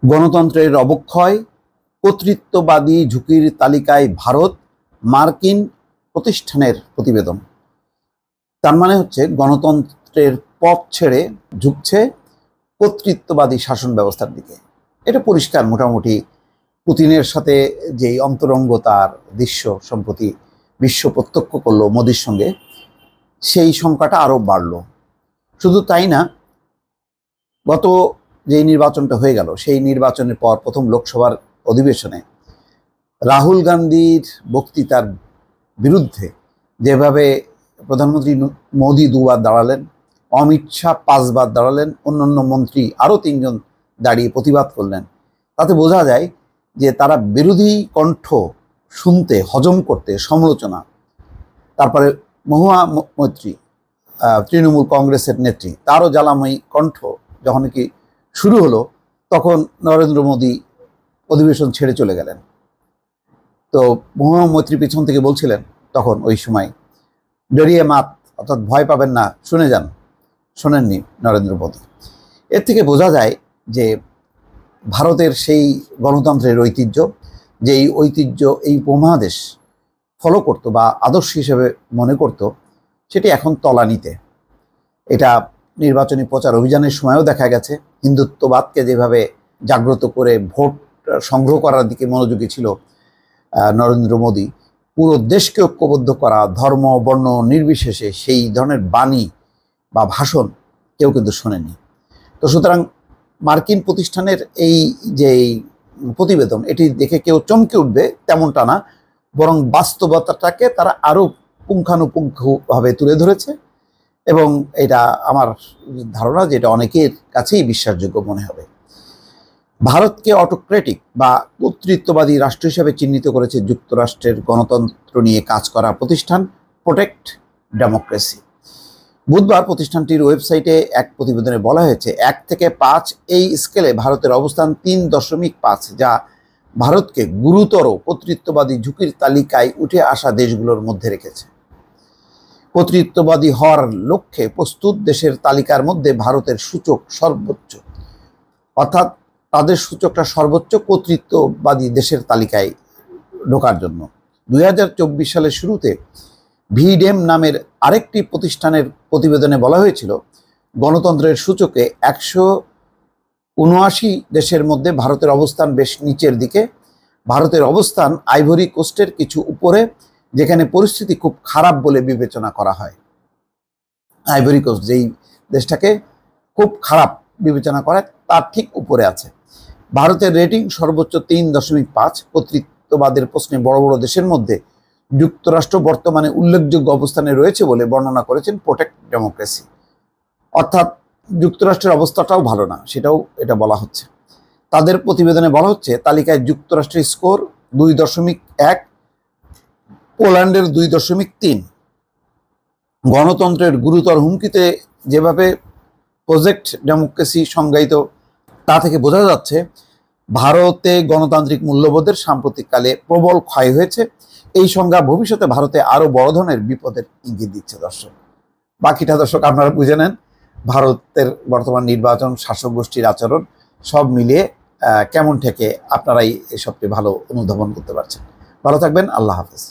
গণতন্ত্রের অবক্ষয়, কর্তৃত্ববাদী ঝুঁকির তালিকায় ভারত, মার্কিন প্রতিষ্ঠানের প্রতিবেদন। তার মানে হচ্ছে গণতন্ত্রের পথ ছেড়ে ঝুঁকছে কর্তৃত্ববাদী শাসন ব্যবস্থার দিকে। এটা পরিষ্কার। মোটামুটি পুতিনের সাথে যেই অন্তরঙ্গতার দৃশ্য সম্প্রতি বিশ্ব প্রত্যক্ষ করলো মোদির সঙ্গে, সেই সংখ্যাটা আরও বাড়ল। শুধু তাই না, গত যেই নির্বাচনটা হয়ে গেল, সেই নির্বাচনের পর প্রথম লোকসভার অধিবেশনে রাহুল গান্ধীর বক্তৃতার বিরুদ্ধে যেভাবে প্রধানমন্ত্রী মোদি দুবার দাঁড়ালেন, অমিত শাহ 5 বার দাঁড়ালেন, অন্যান্য মন্ত্রী আরও 3 জন দাঁড়িয়ে প্রতিবাদ করলেন, তাতে বোঝা যায় যে তারা বিরোধী কণ্ঠ শুনতে, হজম করতে, সমালোচনা। তারপরে মহুয়া মৈত্রী, তৃণমূল কংগ্রেসের নেত্রী, তারও জ্বালাময়ী কণ্ঠ যখন কি শুরু হলো, তখন নরেন্দ্র মোদী অধিবেশন ছেড়ে চলে গেলেন। তো মহুয়া মৈত্রী পিছন থেকে বলছিলেন তখন ওই সময়, ডরিয়ে মাত, অর্থাৎ ভয় পাবেন না, শুনে যান। শোনেননি নরেন্দ্র মোদী। এর থেকে বোঝা যায় যে ভারতের সেই গণতন্ত্রের ঐতিহ্য, যেই ঐতিহ্য এই উপমহাদেশ ফলো করত বা আদর্শ হিসেবে মনে করত, সেটি এখন তলানিতে। এটা নির্বাচনী প্রচার অভিযানের সময়ও দেখা গেছে। হিন্দুত্ববাদকে যেভাবে জাগ্রত করে ভোট সংগ্রহ করার দিকে মনোযোগী ছিল নরেন্দ্র মোদী, পুরো দেশকে ঐক্যবদ্ধ করা, ধর্ম বর্ণ নির্বিশেষে সেই ধরনের বাণী বা ভাষণ কেউ কিন্তু শোনেনি। তো সুতরাং মার্কিন প্রতিষ্ঠানের এই যে প্রতিবেদন, এটি দেখে কেউ চমকে উঠবে তেমনটা না, বরং বাস্তবতাটাকে তারা আরও পুঙ্খানুপুঙ্খভাবে তুলে ধরেছে। এবং এটা আমার ধারণা যে এটা অনেকের কাছেই বিশ্বাসযোগ্য মনে হবে। ভারতকে অটোক্রেটিক বা কর্তৃত্ববাদী রাষ্ট্র হিসেবে চিহ্নিত করেছে যুক্তরাষ্ট্রের গণতন্ত্র নিয়ে কাজ করা প্রতিষ্ঠান প্রোটেক্ট ডেমোক্রেসি। বুধবার প্রতিষ্ঠানটির ওয়েবসাইটে এক প্রতিবেদনে বলা হয়েছে, 1 থেকে 5 এই স্কেলে ভারতের অবস্থান 3.5, যা ভারতকে গুরুতর কর্তৃত্ববাদী ঝুঁকির তালিকায় উঠে আসা দেশগুলোর মধ্যে রেখেছে। কর্তৃত্ববাদী হওয়ার লক্ষ্যে প্রস্তুত দেশের তালিকার মধ্যে ভারতের সূচক সর্বোচ্চ, অর্থাৎ তাদের সূচকটা সর্বোচ্চ কর্তৃত্ববাদী দেশের তালিকায় ঢোকার জন্য। 2024 সালের শুরুতে ভিডেম নামের আরেকটি প্রতিষ্ঠানের প্রতিবেদনে বলা হয়েছিল, গণতন্ত্রের সূচকে 179 দেশের মধ্যে ভারতের অবস্থান বেশ নিচের দিকে। ভারতের অবস্থান আইভরি কোস্টের কিছু উপরে, যেখানে পরিস্থিতি খুব খারাপ বলে বিবেচনা করা হয়। আইভরি কোস্ট যেই দেশটাকে খুব খারাপ বিবেচনা করে, তার ঠিক উপরে আছে। ভারতের রেটিং সর্বোচ্চ 3.5। কর্তৃত্ববাদের প্রশ্নে বড় বড় দেশের মধ্যে যুক্তরাষ্ট্র বর্তমানে উল্লেখযোগ্য অবস্থানে রয়েছে বলে বর্ণনা করেছেন প্রোটেক্ট ডেমোক্রেসি। অর্থাৎ যুক্তরাষ্ট্রের অবস্থাটাও ভালো না, সেটাও এটা বলা হচ্ছে। তাদের প্রতিবেদনে বলা হচ্ছে, তালিকায় যুক্তরাষ্ট্রের স্কোর 2.1, পোল্যান্ডের 2.3। গণতন্ত্রের গুরুতর হুমকিতে যেভাবে প্রজেক্ট ডেমোক্রেসি সংজ্ঞায়িত, তা থেকে বোঝা যাচ্ছে ভারতে গণতান্ত্রিক মূল্যবোধের সাম্প্রতিককালে প্রবল ক্ষয় হয়েছে। এই সংজ্ঞা ভবিষ্যতে ভারতে আরও বড় ধরনের বিপদের ইঙ্গিত দিচ্ছে। দর্শক, বাকিটা দর্শক আপনারা বুঝে নেন। ভারতের বর্তমান নির্বাচন, শাসক গোষ্ঠীর আচরণ সব মিলিয়ে কেমন থেকে আপনারাই এসবটি ভালো অনুধাবন করতে পারছেন। ভালো থাকবেন। আল্লাহ হাফেজ।